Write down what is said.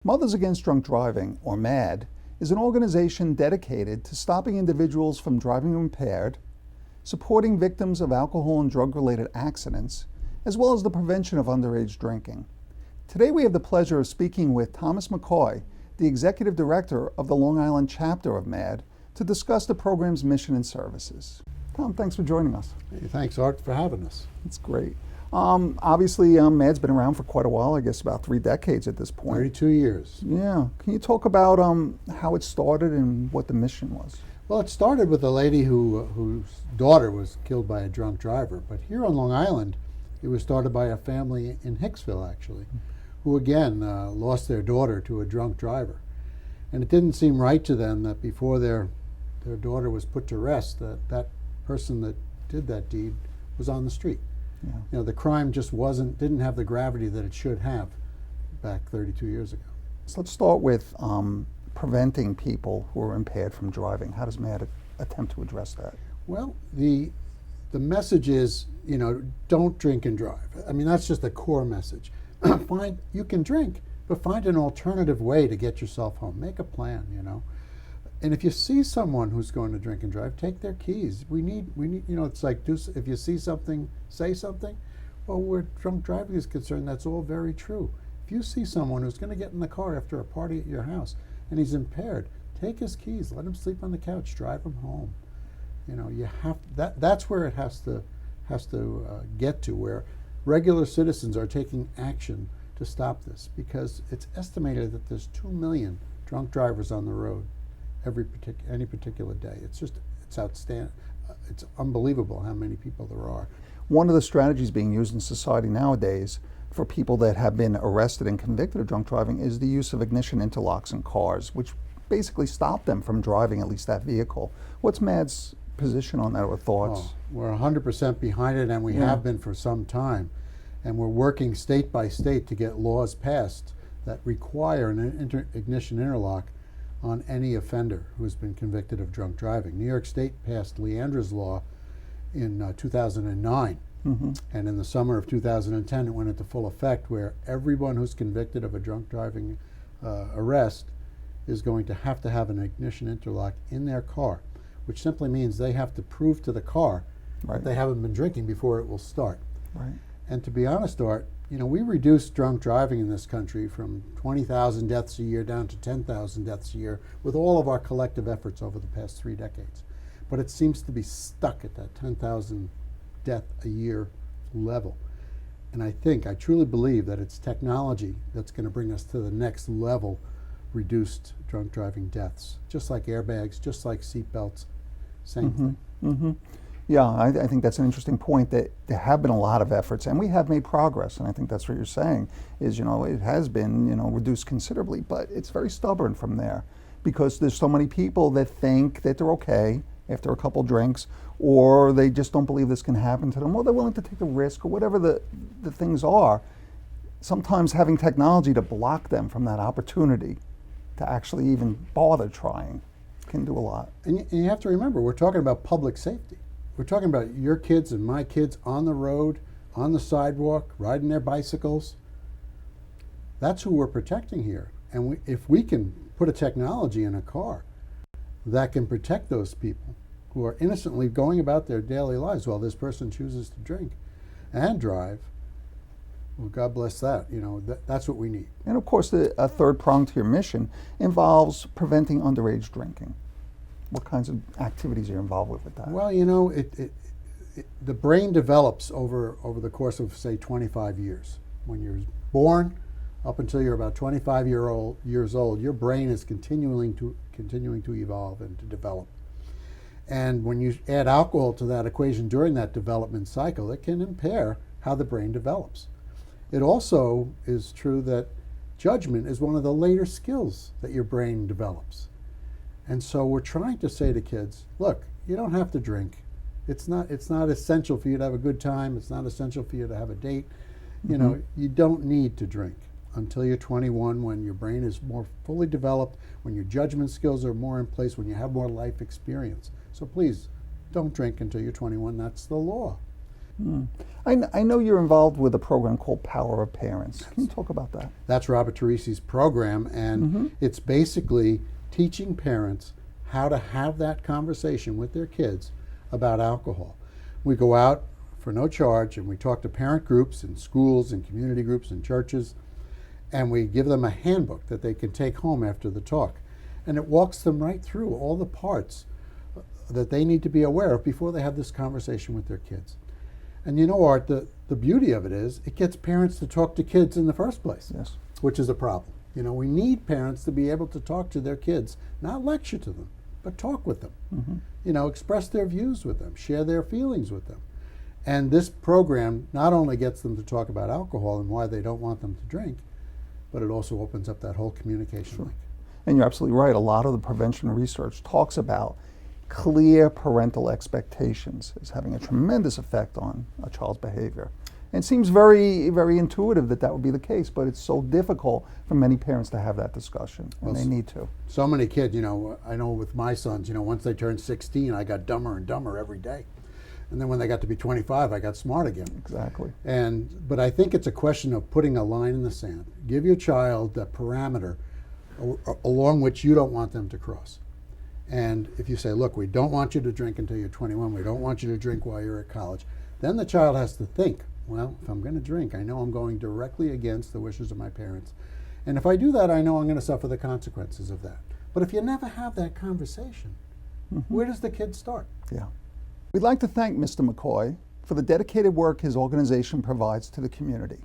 Mothers Against Drunk Driving, or M.A.D.D, is an organization dedicated to stopping individuals from driving impaired, supporting victims of alcohol and drug-related accidents, as well as the prevention of underage drinking. Today we have the pleasure of speaking with Thomas McCoy, the Executive Director of the Long Island chapter of M.A.D D, to discuss the program's mission and services. Tom, thanks for joining us. Hey, thanks, Art, for having us. It's great. Obviously, M.A.D.'s been around for quite a while, I guess about 3 decades at this point. 32 years. Yeah. Can you talk about how it started and what the mission was? Well, it started with a lady whose daughter was killed by a drunk driver. But here on Long Island, it was started by a family in Hicksville, actually, who again lost their daughter to a drunk driver. And it didn't seem right to them that before their daughter was put to rest, that person that did that deed was on the street. Yeah. You know, the crime just didn't have the gravity that it should have back 32 years ago. So let's start with preventing people who are impaired from driving. How does M.A.D.D attempt to address that? Well, the message is, you know, don't drink and drive. I mean, that's just the core message. You can drink, but find an alternative way to get yourself home. Make a plan, you know. And if you see someone who's going to drink and drive, take their keys. We need, you know, it's like, if you see something, say something. Well, where drunk driving is concerned, that's all very true. If you see someone who's going to get in the car after a party at your house and he's impaired, take his keys, let him sleep on the couch, drive him home. You know, you have that's where it has to get to, where regular citizens are taking action to stop this, because it's estimated that there's 2 million drunk drivers on the road any particular day. It's outstanding. It's unbelievable how many people there are. One of the strategies being used in society nowadays for people that have been arrested and convicted of drunk driving is the use of ignition interlocks in cars, which basically stop them from driving at least that vehicle. What's M.A.D.'s position on that, or thoughts? Oh, we're 100% behind it, and we have been for some time. And we're working state by state to get laws passed that require an ignition interlock on any offender who has been convicted of drunk driving. New York State passed Leandra's law in 2009. Mm-hmm. And in the summer of 2010, it went into full effect, where everyone who's convicted of a drunk driving arrest is going to have an ignition interlock in their car, which simply means they have to prove to the car that they haven't been drinking before it will start. Right. And to be honest, Art, you know, we reduced drunk driving in this country from 20,000 deaths a year down to 10,000 deaths a year with all of our collective efforts over the past 3 decades. But it seems to be stuck at that 10,000 death a year level. And I truly believe that it's technology that's going to bring us to the next level, reduced drunk driving deaths, just like airbags, just like seatbelts, same thing. Mm-hmm. Yeah, I think that's an interesting point, that there have been a lot of efforts and we have made progress, and I think that's what you're saying is, you know, it has been, you know, reduced considerably, but it's very stubborn from there, because there's so many people that think that they're okay after a couple drinks, or they just don't believe this can happen to them, or they're willing to take a risk, or whatever the things are. Sometimes having technology to block them from that opportunity to actually even bother trying can do a lot. And you have to remember, we're talking about public safety. We're talking about your kids and my kids on the road, on the sidewalk, riding their bicycles. That's who we're protecting here. And if we can put a technology in a car that can protect those people who are innocently going about their daily lives while this person chooses to drink and drive, well, God bless that. You know, that's what we need. And of course, a third prong to your mission involves preventing underage drinking. What kinds of activities are you involved with that? Well, you know, the brain develops over the course of, say, 25 years. When you're born, up until you're about 25 years old, your brain is continuing to evolve and to develop. And when you add alcohol to that equation during that development cycle, it can impair how the brain develops. It also is true that judgment is one of the later skills that your brain develops. And so we're trying to say to kids, look, you don't have to drink. It's not essential for you to have a good time. It's not essential for you to have a date. You know, you don't need to drink until you're 21, when your brain is more fully developed, when your judgment skills are more in place, when you have more life experience. So please, don't drink until you're 21. That's the law. I know you're involved with a program called Power of Parents. Can you talk about that? That's Robert Teresi's program, and it's basically teaching parents how to have that conversation with their kids about alcohol. We go out for no charge and we talk to parent groups in schools and community groups and churches, and we give them a handbook that they can take home after the talk. And it walks them right through all the parts that they need to be aware of before they have this conversation with their kids. And you know, Art, the beauty of it is it gets parents to talk to kids in the first place, Yes. which is a problem. You know, we need parents to be able to talk to their kids, not lecture to them, but talk with them. You know, express their views with them, share their feelings with them. And this program not only gets them to talk about alcohol and why they don't want them to drink, but it also opens up that whole communication link. And you're absolutely right. A lot of the prevention research talks about clear parental expectations as having a tremendous effect on a child's behavior. And it seems very, very intuitive that that would be the case, but it's so difficult for many parents to have that discussion, and they need to. So many kids, you know, I know with my sons, you know, once they turned 16, I got dumber and dumber every day. And then when they got to be 25, I got smart again. Exactly. But I think it's a question of putting a line in the sand. Give your child a parameter along which you don't want them to cross. And if you say, look, we don't want you to drink until you're 21, we don't want you to drink while you're at college, then the child has to think, well, if I'm going to drink, I know I'm going directly against the wishes of my parents. And if I do that, I know I'm going to suffer the consequences of that. But if you never have that conversation, where does the kid start? Yeah. We'd like to thank Mr. McCoy for the dedicated work his organization provides to the community.